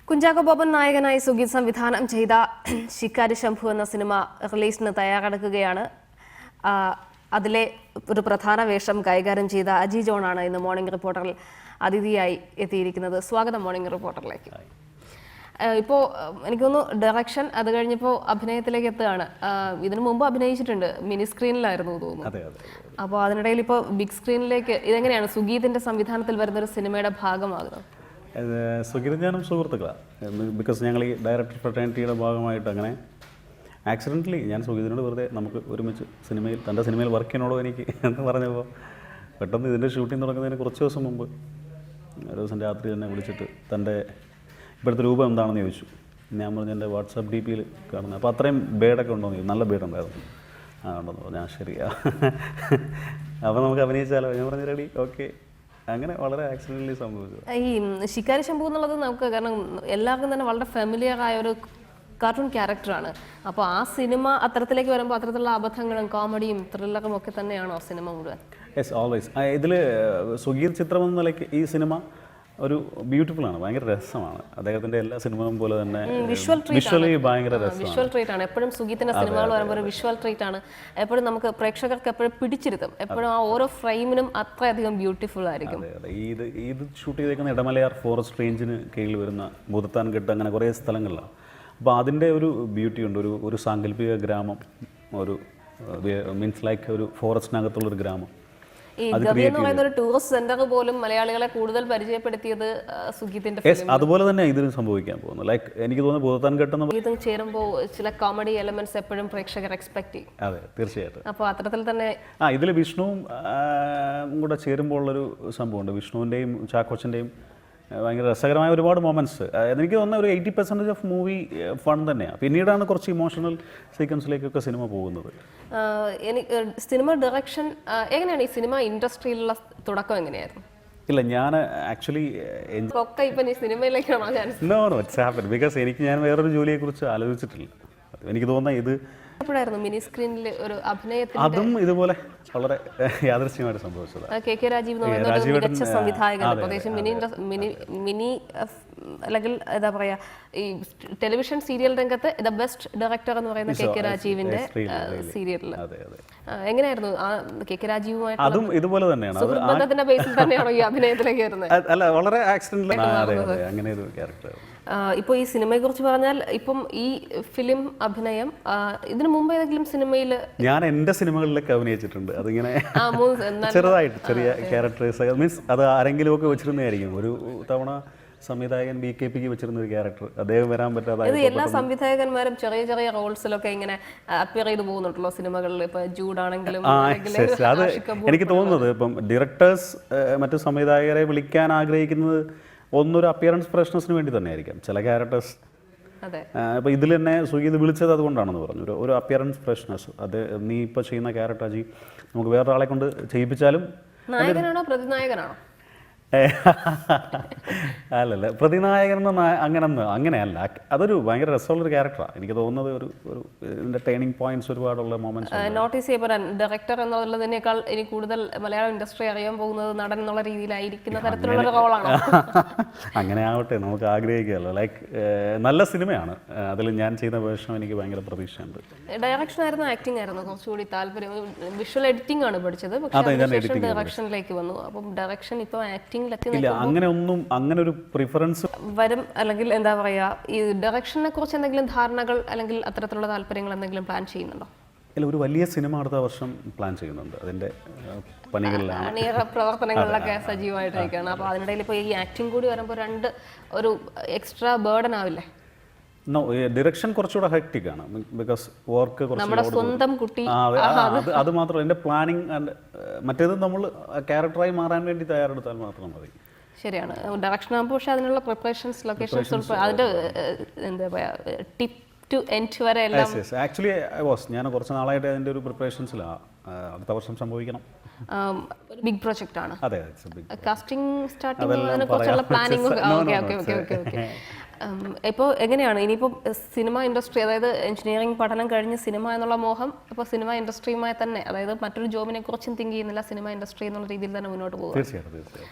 കുഞ്ചാക്കോ ബോബൻ നായകനായി സുഗീത് സംവിധാനം ചെയ്ത ശിക്കാരി ശംഭു എന്ന സിനിമ റിലീസിന് തയ്യാറെടുക്കുകയാണ്. അതിലെ ഒരു പ്രധാന വേഷം കൈകാര്യം ചെയ്ത അജി ജോണാണ് ഇന്ന് മോർണിംഗ് റിപ്പോർട്ടറിൽ അതിഥിയായി എത്തിയിരിക്കുന്നത്. സ്വാഗതം മോർണിംഗ് റിപ്പോർട്ടറിലേക്ക്. ഇപ്പോൾ എനിക്ക് തോന്നുന്നു ഡയറക്ഷൻ, അത് കഴിഞ്ഞപ്പോൾ അഭിനയത്തിലേക്ക് എത്തുകയാണ്. ഇതിനു മുമ്പ് അഭിനയിച്ചിട്ടുണ്ട്, മിനി സ്ക്രീനിലായിരുന്നു തോന്നുന്നു. അപ്പോൾ അതിനിടയിൽ ഇപ്പോൾ ബിഗ് സ്ക്രീനിലേക്ക് ഇതെങ്ങനെയാണ് സുഗീതിന്റെ സംവിധാനത്തിൽ വരുന്ന ഒരു സിനിമയുടെ ഭാഗമാകുന്നത്? സുഗീതും ഞാനും സുഹൃത്തുക്കളാണ്. ബിക്കോസ് ഞങ്ങൾ ഈ ഡയറക്ടർ ഫ്രട്ടേണിറ്റിയുടെ ഭാഗമായിട്ട് അങ്ങനെ ആക്സിഡൻ്റലി ഞാൻ സുഗീതിനോട് വെറുതെ നമുക്ക് ഒരുമിച്ച് തൻ്റെ സിനിമയിൽ വർക്ക് ചെയ്യണോടോ എനിക്ക് എന്ന് പറഞ്ഞപ്പോൾ പെട്ടെന്ന് ഇതിൻ്റെ ഷൂട്ടിംഗ് തുടങ്ങുന്നതിന് കുറച്ച് ദിവസം മുമ്പ് ഒരു ദിവസം രാത്രി തന്നെ വിളിച്ചിട്ട് തൻ്റെ ഇപ്പോഴത്തെ രൂപം എന്താണെന്ന് ചോദിച്ചു. ഞാൻ പറഞ്ഞു എൻ്റെ വാട്സാപ്പ് ഡി പിയിൽ കാണുന്നത്. അപ്പോൾ അത്രയും ബേഡൊക്കെ ഉണ്ടോ എന്ന്, നല്ല ബേഡുണ്ടായിരുന്നു. ഉണ്ടെന്ന് പറഞ്ഞു. ശരിയാ, അപ്പോൾ നമുക്ക് അഭിനയിച്ചാലോ? ഞാൻ പറഞ്ഞു റെഡി, ഓക്കെ. അങ്ങനെ വളരെ ആക്സിഡൻ്റലി സംഭവിച്ചു. ഈ ശിക്കാരി ശംഭു എന്നുള്ളത് നമുക്ക് കാരണം എല്ലാവർക്കും തന്നെ വളരെ ഫെമിലിയർ ആയ ഒരു കാർട്ടൂൺ ക്യാരക്ടറാണ്. അപ്പോൾ ആ സിനിമ അത്തരത്തിലേക്ക് വരുമ്പോൾ അത്തരത്തിലുള്ള അബദ്ധങ്ങളും കോമഡിയും ത്രില്ലറും ഒക്കെ തന്നെയാണോ സിനിമ മുഴുവൻ? Yes, always. ഇതിൽ സുഗീത് ചിത്രം എന്ന നിലയ്ക്ക് ഈ സിനിമ ഒരു ബ്യൂട്ടിഫുൾ ആണ്, ഭയങ്കര രസമാണ്. അദ്ദേഹത്തിന്റെ എല്ലാ സിനിമകളും പോലെ തന്നെ വിഷ്വലി ഭയങ്കര രസമാണ്. വിഷ്വൽ ട്രീറ്റ് ആണ് എപ്പോഴും സുഗീത്തിന്റെ സിനിമകൾ വരുമ്പോൾ ഒരു വിഷ്വൽ ട്രീറ്റ് ആണ്. എപ്പോഴും നമുക്ക് പ്രേക്ഷകർക്ക് എപ്പോഴും പിടിച്ചിരുത്തും. എപ്പോഴും ആ ഓരോ ഫ്രെയിമിനും അത്രയധികം ബ്യൂട്ടിഫുൾ ആയിരിക്കും. ഇത് ഷൂട്ട് ചെയ്തേക്കുന്ന ഇടമലയാർ ഫോറസ്റ്റ് റേഞ്ചിന് കീഴിൽ വരുന്ന ഭൂതത്താൻകെട്ട്, അങ്ങനെ കുറേ സ്ഥലങ്ങളിലാണ്. അപ്പോൾ അതിൻ്റെ ഒരു ബ്യൂട്ടി ഉണ്ട്. ഒരു സാങ്കല്പിക ഗ്രാമം, ഒരു മീൻസ് ലൈക്ക് ഒരു ഫോറസ്റ്റിനകത്തുള്ളൊരു ഗ്രാമം. ഈ ഗവി എന്ന് പറയുന്ന ഒരു ടൂറിസ്റ്റ് സെന്റർ പോലും മലയാളികളെ കൂടുതൽ പരിചയപ്പെടുത്തിയത് സുഗീതിന്റെ അതുപോലെ തന്നെ ഇതിന് സംഭവിക്കാൻ പോകുന്നു. ലൈക്ക് എനിക്ക് തോന്നുന്നു ഭൂതത്താൻകെട്ട് ചേരുമ്പോൾ ചില കോമഡി എലമെന്റ്സ് എപ്പോഴും പ്രേക്ഷകർ എക്സ്പെക്ട് ചെയ്യും. അതെ, തീർച്ചയായിട്ടും. അപ്പോൾ അത്തരത്തിൽ തന്നെ ഇതിൽ വിഷ്ണുവും കൂടെ ചേരുമ്പോൾ ഉള്ളൊരു സംഭവമുണ്ട്. വിഷ്ണുവിൻ്റെയും ചാക്കോച്ചൻ്റെയും ഭയങ്കര രസകരമായ ഒരുപാട് മൊമെൻറ്റ്സ്. എനിക്ക് തോന്നുന്ന ഒരു 80% ഓഫ് മൂവി ഫൺ തന്നെയാണ്. പിന്നീടാണ് കുറച്ച് ഇമോഷണൽ സീക്വൻസിലേക്കൊക്കെ സിനിമ പോകുന്നത്. സിനിമ ഡയറക്ഷൻ എങ്ങനെയാണ്? ഈ സിനിമ ഇൻഡസ്ട്രിയിലുള്ള തുടക്കം എങ്ങനെയായിരുന്നു? ഇല്ല, ഞാൻ ആക്ച്വലി സിനിമയിലേക്കാണോ ഇറ്റ്സ് ഹാപ്പൻ ബിക്കോസ് ഞാൻ വേറൊരു ജോലിയെക്കുറിച്ച് ആലോചിച്ചിട്ടില്ല. എനിക്ക് തോന്നുന്നത് ഇത് എപ്പോഴായിരുന്നു മിനി സ്ക്രീനിൽ ഒരു അഭിനയത്തിൽ അതും ഇതുപോലെ വളരെ യാദൃശ്ചികമായിട്ട് സംഭവിച്ചത്. കെ രാജീവ് മികച്ച സംവിധായകൻ, പ്രത്യേകിച്ച് മിനി അല്ലെങ്കിൽ എന്താ പറയാ, ഈ ടെലിവിഷൻ സീരിയൽ രംഗത്ത് ദ ബെസ്റ്റ് ഡയറക്ടർ എന്ന് പറയുന്ന കെ രാജീവിന്റെ സീരിയലിൽ എങ്ങനെയായിരുന്നു കെ രാജീവുമായിട്ട്? അതും ഇതുപോലെ തന്നെയാണ്, സുഹൃത്ബന്ധത്തിന്റെ ബേസിൽ തന്നെയാണോ ഈ അഭിനയത്തിലേക്ക് വരുന്നത്? അല്ല, വളരെ ആക്സിഡന്റൽ അങ്ങനെ ഒരു ക്യാരക്ടർ. ഇപ്പോൾ ഈ സിനിമയെ കുറിച്ച് പറഞ്ഞാൽ, ഇപ്പം ഈ ഫിലിം അഭിനയം ഇതിനു മുമ്പ് ഏതെങ്കിലും സിനിമയിൽ? ഞാൻ എൻ്റെ സിനിമകളിലൊക്കെ അഭിനയിച്ചിട്ടുണ്ട്. അതിങ്ങനെ ചെറുതായിട്ട് ചെറിയ ക്യാരക്ടേഴ്സ്, മീൻസ് അത് ആരെങ്കിലും ഒക്കെ വെച്ചിരുന്നതായിരിക്കും. ഒരു തവണ സംവിധായകൻ BKP വെച്ചിരുന്ന ഒരു ക്യാരക്ടർ, അദ്ദേഹം വരാൻ പറ്റാതെ. എല്ലാ സംവിധായകന്മാരും ചെറിയ ചെറിയ റോൾസിലൊക്കെ ഇങ്ങനെ അപ്പിയർ ചെയ്ത് പോകുന്നുണ്ടല്ലോ സിനിമകളിൽ. ഇപ്പൊ ജൂഡാണെങ്കിലും അത് എനിക്ക് തോന്നുന്നത് ഇപ്പം ഡയറക്ടേഴ്സ് മറ്റു സംവിധായകരെ വിളിക്കാൻ ആഗ്രഹിക്കുന്നത് ഒന്നൊരു അപ്പിയറൻസ് ഫ്രഷ്നസിന് വേണ്ടി തന്നെ ആയിരിക്കാം. ചില ക്യാരക്ടേഴ്സ് ഇപ്പോൾ ഇതിൽ തന്നെ സുഗീത് വിളിച്ചത് അതുകൊണ്ടാണെന്ന് പറഞ്ഞു, ഒരു അപ്പിയറൻസ് ഫ്രഷ്നസ്. അത് നീ ഇപ്പോൾ ചെയ്യുന്ന ക്യാരക്ടർ അജി നമുക്ക് വേറൊരാളെ കൊണ്ട് ചെയ്യിപ്പിച്ചാലും. നായകനാണോ പ്രതിനായകനാണോ? അല്ലല്ല, പ്രതിനായകൻ അങ്ങനെയല്ല. അതൊരു ഭയങ്കര രസമുള്ളൊരു ക്യാരക്ടറാണ്. എനിക്ക് തോന്നുന്നത് ഒരു ഇതിൻ്റെ ടേണിംഗ് പോയിന്റ്സ് ഒരുപാടുള്ള മൊമെന്റ്സ് നോട്ടീസ് ചെയ്യപ്പെടാൻ. ഡയറക്ടർ എന്നുള്ളതിനേക്കാൾ ഇനി കൂടുതൽ മലയാളം ഇൻഡസ്ട്രി അറിയാൻ പോകുന്നത് നടൻ എന്നുള്ള രീതിയിലായിരിക്കുന്ന തരത്തിലുള്ള റോളാണ്. അങ്ങനെ ആവട്ടെ, നമുക്ക് ആഗ്രഹിക്കാമല്ലോ. ലൈക്ക് നല്ല സിനിമയാണ്. അതിൽ ഞാൻ ചെയ്ത വേഷം എനിക്ക് ഭയങ്കര പ്രതീക്ഷയുണ്ട്. ഡയറക്ഷൻ ആയിരുന്നു ആക്ടിംഗ് ആയിരുന്നു കുറച്ചുകൂടി താല്പര്യം? വിഷ്വൽ എഡിറ്റിംഗ് ആണ് പഠിച്ചത്, പക്ഷേ ഡയറക്ഷനിലേക്ക് വന്നു. അപ്പം ഡയറക്ഷൻ ഇപ്പോൾ ആക്ടിംഗ് ഇല്ല, അങ്ങനെ ഒരു പ്രിഫറൻസ് വരും. അല്ലെങ്കിൽ എന്താ പറയാ, ഈ ഡയറക്ഷനെ കുറിച്ച് എന്തെങ്കിലും ധാരണകൾ അല്ലെങ്കിൽ അത്തരത്തിലുള്ള താല്പര്യങ്ങൾ എന്തെങ്കിലും പ്ലാൻ ചെയ്യുന്നുണ്ടോ? ഇല്ല, ഒരു വലിയ സിനിമ അടുത്ത വർഷം പ്ലാൻ ചെയ്യുന്നുണ്ട്. അതിന്റെ പണികളിലാണ്, പ്രവർത്തനങ്ങളിലൊക്കെ സജീവമായിട്ടിരിക്കുകയാണ്. അപ്പോൾ അതിനിടയിൽ ഇപ്പോൾ ഈ ആക്ടിങ് കൂടി വരുമ്പോൾ ഒരു എക്സ്ട്രാ ബേർഡൻ ആവില്ലേ? ഡിറക്ഷൻ കുറച്ചുകൂടെ ഹെക്ടിക് ആണ്, ബിക്കോസ് വർക്ക് സ്വന്തം കുട്ടി. അത് മാത്രമല്ല, എൻ്റെ പ്ലാനിങ് മറ്റേത് നമ്മൾ ക്യാരക്ടറായി മാറാൻ വേണ്ടി തയ്യാറെടുത്താൽ മാത്രം മതി. ശരിയാണ്, ഡയറക്ഷൻ ആകുമ്പോൾ പക്ഷേ അതിനുള്ള പ്രിപ്പറേഷൻസ്, ലൊക്കേഷൻസ്, അതിൻ്റെ എന്താ പറയുക, ടിപ്പ് ടു എൻഡ് വരെ എല്ലാം. ആക്ച്വലി ഞാൻ കുറച്ച് നാളായിട്ട് അതിൻ്റെ ഒരു പ്രിപ്പറേഷൻസിലാണ്. അടുത്ത വർഷം സംഭവിക്കണം. ഒരു ബിഗ് പ്രോജക്റ്റ് ആണ്. അതെ, കാസ്റ്റിംഗ് സ്റ്റാർട്ടിംഗ് കുറിച്ചുള്ള പ്ലാനിങ്. ഇപ്പോൾ എങ്ങനെയാണ് ഇനിയിപ്പോൾ സിനിമ ഇൻഡസ്ട്രി, അതായത് എഞ്ചിനീയറിംഗ് പഠനം കഴിഞ്ഞ് സിനിമ എന്നുള്ള മോഹം ഇപ്പോൾ സിനിമ ഇൻഡസ്ട്രിയുമായി തന്നെ, അതായത് മറ്റൊരു ജോബിനെ കുറിച്ചും തിങ്ക് ചെയ്യുന്നില്ല, സിനിമ ഇൻഡസ്ട്രി എന്നുള്ള രീതിയിൽ തന്നെ മുന്നോട്ട് പോകും.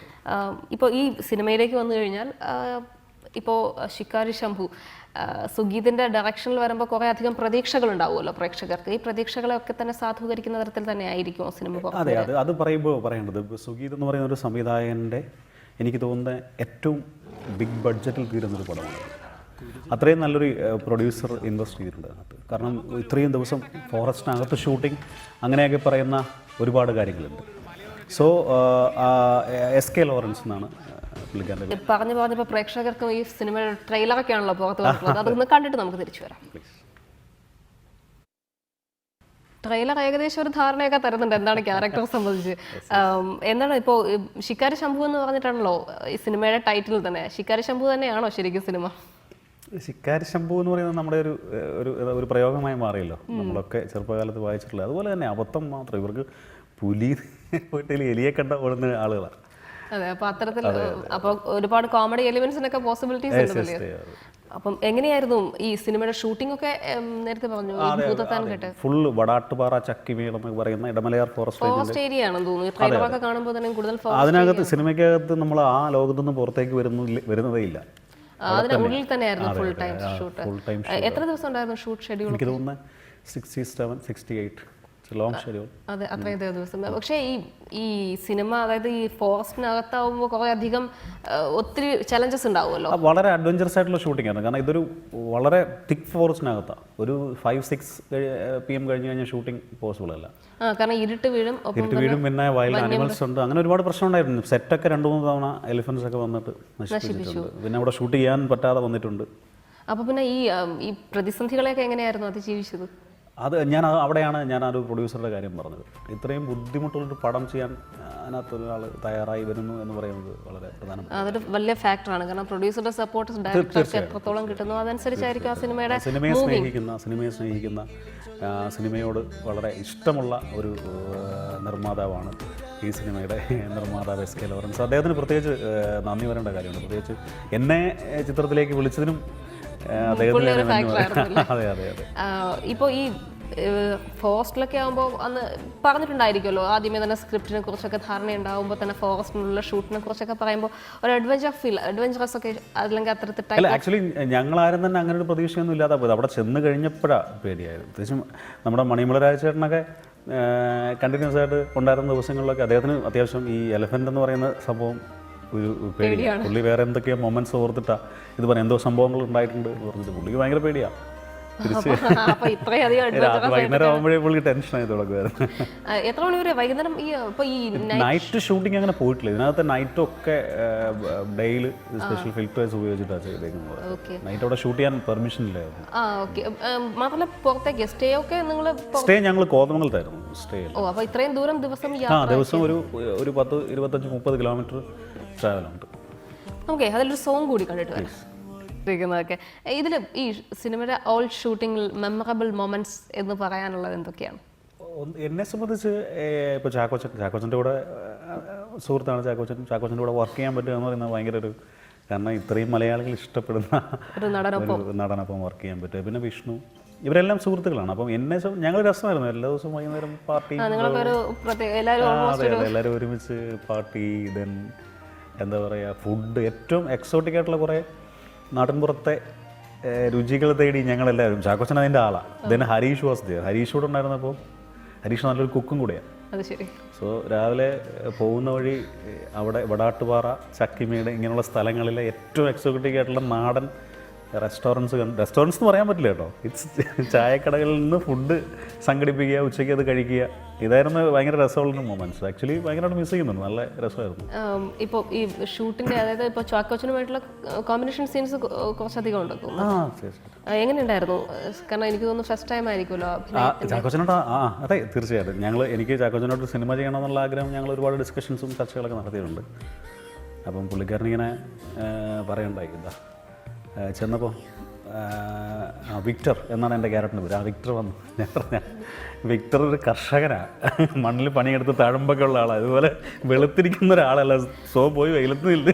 ഇപ്പോൾ ഈ സിനിമയിലേക്ക് വന്നു കഴിഞ്ഞാൽ ഇപ്പോൾ ശിക്കാരി ശംഭു സുഗീതിൻ്റെ ഡയറക്ഷനിൽ വരുമ്പോൾ കുറേ അധികം പ്രതീക്ഷകൾ ഉണ്ടാവുമല്ലോ പ്രേക്ഷകർക്ക്. ഈ പ്രതീക്ഷകളെയൊക്കെ തന്നെ സാധൂകരിക്കുന്ന തരത്തിൽ തന്നെ ആയിരിക്കുമോ സിനിമ? അതെ, അത് പറയുമ്പോൾ പറയേണ്ടത് സുഗീത് എന്ന് പറയുന്ന ഒരു സംവിധായകൻ്റെ എനിക്ക് തോന്നുന്ന ഏറ്റവും ബിഗ് ബഡ്ജറ്റിൽ തീരുന്നൊരു പടമാണ്. അത്രയും നല്ലൊരു പ്രൊഡ്യൂസർ ഇൻവെസ്റ്റ് ചെയ്തിട്ടുണ്ട് അതിനകത്ത്. കാരണം ഇത്രയും ദിവസം ഫോറസ്റ്റിനകത്ത് ഷൂട്ടിംഗ് അങ്ങനെയൊക്കെ പറയുന്ന ഒരുപാട് കാര്യങ്ങളുണ്ട്. സോ SK ലോറൻസ് എന്നാണ് പുള്ളിക്കാരൻ്റെ. പറഞ്ഞപ്പോൾ പ്രേക്ഷകർക്ക് ഈ സിനിമയുടെ ട്രെയിലറൊക്കെ ആണല്ലോ പുറത്ത് വന്നിട്ടുള്ളത്. അതൊന്ന് കണ്ടിട്ട് നമുക്ക് തിരിച്ചു വരാം. ട്രെയിലർ ഏകദേശം ഒരു ധാരണയൊക്കെ തരുന്നുണ്ട് എന്താണ് ക്യാരക്ടറെ സംബന്ധിച്ച്. എന്താണ് ഇപ്പോൾ ശിക്കാരി ശംഭു എന്ന് പറഞ്ഞിട്ടാണല്ലോ ഈ സിനിമയുടെ ടൈറ്റിൽ തന്നെ. ശിക്കാരി ശംഭു തന്നെയാണോ ശരിക്കും സിനിമ? ശിക്കാരി ശംഭു എന്ന് പറയുന്നത് നമ്മുടെ ഒരു പ്രയോഗമായി മാറിയല്ലോ. നമ്മളൊക്കെ ചെറുപ്പകാലത്ത് വായിച്ചിട്ടുള്ളത്. അതുപോലെ തന്നെ അബദ്ധം മാത്രം. ഇവർക്ക് പുലി പോയിട്ട് എലിയെ കണ്ട ഓടുന്ന ആളുകളാണ്. അതെ, അപ്പോൾ അത്തരത്തിൽ അപ്പോൾ ഒരുപാട് കോമഡി എലിമെന്റ്സിനൊക്കെ പോസിബിലിറ്റീസ് ഉണ്ടല്ലേ. അപ്പം എങ്ങനെയായിരുന്നു ഈ സിനിമയുടെ ഷൂട്ടിംഗ് ഒക്കെ? നേരത്തെ പറഞ്ഞു ഭൂതത്താൻ കേട്ട് ഫുൾ വടാട്ടുപാറ ചക്കിമേട് എന്ന് പറയുന്ന ഇടമലയാർ ഫോറസ്റ്റ് ഏരിയ ആണെന്ന് തോന്നുന്നു. ട്രെയിലറൊക്കെ കാണുമ്പോൾ തന്നെ കൂടുതൽ അതിനകത്ത് സിനിമയ്ക്കകത്ത് നമ്മൾ ആ ലോകത്തുനിന്ന് പുറത്തേക്ക് വരുന്നതേ ഇല്ല. അതിനുള്ളിൽ തന്നെയായിരുന്നു ഫുൾ ടൈം ഷൂട്ട്. എത്ര ദിവസം ഉണ്ടായിരുന്നു ഷൂട്ട് ഷെഡ്യൂൾ? എനിക്ക് തോന്നുന്നത് 67, 68 ലോങ് ഷെഡ്യൂൾ. അതെ, അത്രയും ദിവസം. പക്ഷേ ഈ സിനിമ അതായത് ഈ ഫോറസ്റ്റിനകത്താവുമ്പോൾ കുറേ അധികം ഒത്തിരി ചലഞ്ചസ് ഉണ്ടാവുമല്ലോ. വളരെ അഡ്വഞ്ചറസ് ആയിട്ടുള്ള ഷൂട്ടിംഗ് ആണ്. കാരണം ഇതൊരു വളരെ തിക്ക് ഫോറസ്റ്റിനകത്താണ്. ഒരു 5-6 PM കഴിഞ്ഞ് കഴിഞ്ഞാൽ ഷൂട്ടിംഗ് പോസിബിൾ അല്ല. കാരണം ഇരുട്ട് വീഴും, പിന്നെ വൈൽഡ് ആനിമൽസ് ഉണ്ട്. അങ്ങനെ ഒരുപാട് പ്രശ്നം ഉണ്ടായിരുന്നു. സെറ്റൊക്കെ 2-3 തവണ എലിഫൻസ് ഒക്കെ വന്നിട്ട് നശിപ്പിച്ചിട്ടുണ്ട്. പിന്നെ അവിടെ ഷൂട്ട് ചെയ്യാൻ പറ്റാതെ വന്നിട്ടുണ്ട്. അപ്പോൾ പിന്നെ ഈ പ്രതിസന്ധികളെയൊക്കെ എങ്ങനെയായിരുന്നു അതിജീവിച്ചത്? ഞാൻ അവിടെയാണ് ഞാൻ ആ ഒരു പ്രൊഡ്യൂസറുടെ കാര്യം പറഞ്ഞത്. ഇത്രയും ബുദ്ധിമുട്ടുള്ളൊരു പടം ചെയ്യാൻ അതിനകത്തൊരാൾ തയ്യാറായി വരുന്നു എന്ന് പറയുന്നത് വളരെ പ്രധാനമാണ്. അതൊരു വലിയ ഫാക്ടറാണ്. കാരണം പ്രൊഡ്യൂസറുടെ സപ്പോർട്ട് ഡയറക്ടർക്ക് എത്രത്തോളം കിട്ടുന്നു അതനുസരിച്ചായിരിക്കും ആ സിനിമയെ സ്നേഹിക്കുന്ന സിനിമയോട് വളരെ ഇഷ്ടമുള്ള ഒരു നിർമ്മാതാവാണ് ഈ സിനിമയുടെ നിർമ്മാതാവ് SK ലോറൻസ്. അദ്ദേഹത്തിന് പ്രത്യേകിച്ച് നന്ദി പറയേണ്ട കാര്യമുണ്ട്. പ്രത്യേകിച്ച് എന്നെ ചിത്രത്തിലേക്ക് വിളിച്ചതിനും അദ്ദേഹത്തിന്. അതെ അതെ അതെ. ഇപ്പോൾ ഈ ഫോറസ്റ്റിലൊക്കെ ആകുമ്പോൾ അന്ന് പറഞ്ഞിട്ടുണ്ടായിരിക്കുമല്ലോ ആദ്യമേ തന്നെ സ്ക്രിപ്റ്റിനെ കുറിച്ചൊക്കെ ധാരണയുണ്ടാകുമ്പോൾ തന്നെ ഫോറസ്റ്റിനുള്ള ഷൂട്ടിനെ കുറിച്ചൊക്കെ പറയുമ്പോൾ ഒരു അഡ്വഞ്ചറസ് ഒക്കെ അല്ലെങ്കിൽ അത്തരത്തിൽ. അല്ല, ആക്ച്വലി ഞങ്ങളാരും തന്നെ അങ്ങനെ ഒരു പ്രതീക്ഷയൊന്നും ഇല്ലാതെ പോയത്. അവിടെ ചെന്ന് കഴിഞ്ഞപ്പോഴാണ് പേടിയായിരുന്നു. പ്രത്യേകിച്ചും നമ്മുടെ മണിമല രാജചേട്ടനൊക്കെ കണ്ടിന്യൂസ് ആയിട്ട് ഉണ്ടായിരുന്ന ദിവസങ്ങളിലൊക്കെ അദ്ദേഹത്തിന് അത്യാവശ്യം ഈ എലഫൻ്റ് എന്ന് പറയുന്ന സംഭവം ഒരു പേടിയാണ്. പുള്ളി വേറെ എന്തൊക്കെയോ മൊമെന്റ്സ് ഓർത്തിട്ടാ ഇത് പറയാം, എന്തോ സംഭവങ്ങൾ ഉണ്ടായിട്ടുണ്ട് എന്ന് പറഞ്ഞിട്ട് പുള്ളിക്ക് ഭയങ്കര പേടിയാണ്. തിരിച്ച് വൈകുന്നേരം ആകുമ്പോഴേ പുള്ളി ടെൻഷൻ ആയി തുടങ്ങുമായിരുന്നു. എത്ര മണി വരെ വൈകുന്നേരം? നൈറ്റ് ഷൂട്ടിംഗ് അങ്ങനെ പോയിട്ടില്ല. ഇതിനകത്ത് നൈറ്റൊക്കെ ഡെയിലി സ്പെഷ്യൽ ഫിൽറ്റേഴ്സ് ഉപയോഗിച്ചിട്ടാണ് ചെയ്തേക്കുന്നത്. നൈറ്റ് അവിടെ ഷൂട്ട് ചെയ്യാൻ പെർമിഷൻ ഇല്ലായിരുന്നു. മാത്രമല്ല പുറത്തേക്ക് സ്റ്റേ ഞങ്ങൾ കോതമംഗലത്തായിരുന്നു സ്റ്റേ. ഇത്രയും ദൂരം ദിവസം ഒരു 10-25-30 കിലോമീറ്റർ ട്രാവലുണ്ട്. ഓക്കെ, അതിലൊരു സോങ് കൂടി കണ്ടിട്ട് വരാം. ഇതിൽ ഈ സിനിമയുടെ ഓൾ ഷൂട്ടിങ്ങിൽ മെമ്മറബിൾ മൊമെന്റ്സ് എന്ന് പറയാനുള്ളത് എന്തൊക്കെയാണ്? എന്നെ സംബന്ധിച്ച് ഇപ്പോൾ ചാക്കോച്ചൻ്റെ കൂടെ സുഹൃത്താണ് ചാക്കോച്ചൻ്റെ കൂടെ വർക്ക് ചെയ്യാൻ പറ്റുക എന്ന് പറയുന്നത് ഭയങ്കര ഒരു, കാരണം ഇത്രയും മലയാളികൾ ഇഷ്ടപ്പെടുന്ന ഒരു നടനൊപ്പം വർക്ക് ചെയ്യാൻ പറ്റുക. പിന്നെ വിഷ്ണു, ഇവരെല്ലാം സുഹൃത്തുക്കളാണ്. അപ്പം ഞങ്ങൾ രസമായിരുന്നു. എല്ലാ ദിവസവും വൈകുന്നേരം പാർട്ടി, എല്ലാവരും ഒരുമിച്ച് പാർട്ടി. ദെൻ എന്താ പറയുക, ഫുഡ് ഏറ്റവും എക്സോട്ടിക് ആയിട്ടുള്ള കുറേ നാട്ടിൻപുറത്തെ രുചികൾ തേടി ഞങ്ങളെല്ലാവരും. ചാക്കോച്ചൻ അതിൻ്റെ ആളാണ്. Then Harish was there. Harish കൂടെ ഉണ്ടായിരുന്നപ്പോൾ ഹരീഷ് നല്ലൊരു കുക്കും കൂടെയാണ്. സോ രാവിലെ പോകുന്ന വഴി അവിടെ വടാട്ടുപാറ, ചക്കിമേട് ഇങ്ങനെയുള്ള സ്ഥലങ്ങളിലെ ഏറ്റവും എക്സോട്ടിക് ആയിട്ടുള്ള നാടൻ റെസ്റ്റോറൻറ്റ്സ് എന്ന് പറയാൻ പറ്റില്ല കേട്ടോ. ചായക്കടകളിൽ നിന്ന് ഫുഡ് സംഘടിപ്പിക്കുക, ഉച്ചയ്ക്ക് അത് കഴിക്കുക. ഇതായിരുന്നു ഭയങ്കര രസമുള്ള മൊമെന്റ്സ്. ആക്ച്വലി ഭയങ്കരമായിട്ട് മിസ് ചെയ്യുന്നുണ്ട്. നല്ല രസമായിരുന്നു. ഇപ്പോൾ ഈ ഷൂട്ടിൻ്റെ അതായത് ഇപ്പോൾ ചാക്കോച്ചനുമായിട്ടുള്ള കോമ്പിനേഷൻ സീൻസ് കുറച്ചധികം ഉണ്ടെന്ന് തോന്നുന്നു. എങ്ങനെയുണ്ടായിരുന്നു? കാരണം എനിക്ക് തോന്നുന്നു ഫസ്റ്റ് ടൈം ആയിരിക്കുമല്ലോ ചാക്കോച്ചനോട്. അതെ, തീർച്ചയായിട്ടും. എനിക്ക് ചാക്കോച്ചനോട് സിനിമ ചെയ്യണമെന്നുള്ള ആഗ്രഹം ഞങ്ങൾ ഒരുപാട് ഡിസ്കഷൻസും ചർച്ചകളൊക്കെ നടത്തിയിട്ടുണ്ട്. അപ്പം പുള്ളിക്കാരനിങ്ങനെ പറയണ്ടായി, എന്താ ചെന്നപ്പോൾ വിക്ടർ എന്നാണ് എൻ്റെ ക്യാരക്ടറിൻ്റെ പേര്. വിക്ടർ വന്നു. ഞാൻ പറഞ്ഞ വിക്ടർ ഒരു കർഷകനാണ്, മണ്ണിൽ പണിയെടുത്ത് തഴമ്പൊക്കെ ഉള്ള ആളാണ്. അതുപോലെ വെളുത്തിരിക്കുന്ന ഒരാളല്ല, സോ പോയി വെയിലത്തുന്നില്ല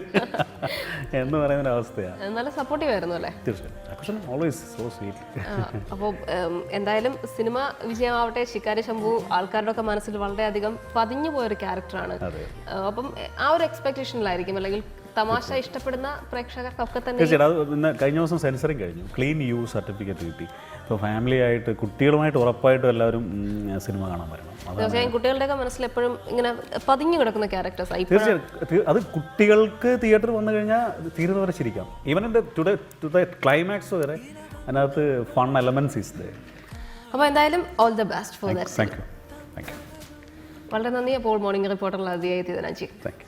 എന്ന് പറയുന്ന ഒരവസ്ഥയാണ്. നല്ല സപ്പോർട്ടീവ് ആയിരുന്നു അല്ലേ? തീർച്ചയായും. Always so sweet. അപ്പോൾ എന്തായാലും സിനിമ വിജയമാവട്ടെ. ശിക്കാരി ശംഭു ആൾക്കാരുടെ ഒക്കെ മനസ്സിൽ വളരെയധികം പതിഞ്ഞു പോയൊരു ക്യാരക്ടറാണ്. അപ്പം ആ ഒരു എക്സ്പെക്ടേഷനിലായിരിക്കും, അല്ലെങ്കിൽ തമാശ ഇഷ്ടപ്പെടുന്ന പ്രേക്ഷകർക്കൊക്കെ തന്നെ തീർച്ചയായിട്ടും അത് ഇന്ന് കഴിഞ്ഞ ദിവസം സെൻസറിങ് കഴിഞ്ഞു, ക്ലീൻ യു സർട്ടിഫിക്കറ്റ് കിട്ടി. ഇപ്പോൾ ഫാമിലി ആയിട്ട് കുട്ടികളുമായിട്ട് ഉറപ്പായിട്ടും എല്ലാവരും സിനിമ കാണാൻ വരണം. തീർച്ചയായും കുട്ടികളുടെയൊക്കെ മനസ്സിൽ എപ്പോഴും ഇങ്ങനെ പതിഞ്ഞു കിടക്കുന്ന ക്യാരക്ടേഴ്സായി. തീർച്ചയായും അത് കുട്ടികൾക്ക് തിയേറ്ററിൽ വന്നു കഴിഞ്ഞാൽ തീരുന്നവരെ ചിരിക്കാം. ഈവൻ എൻ്റെ ടുഡേ ക്ലൈമാക്സ് വരെ അതിനകത്ത് ഫൺ എലമെന്റ്സ് ഈസ് ദേ. അപ്പോൾ എന്തായാലും all the best for that. Thank you. വളരെ നന്ദി. അപ്പോൾ മോർണിംഗ് റിപ്പോർട്ടറിൽ അതിയായി തീരുമാനിച്ചു. Thank you.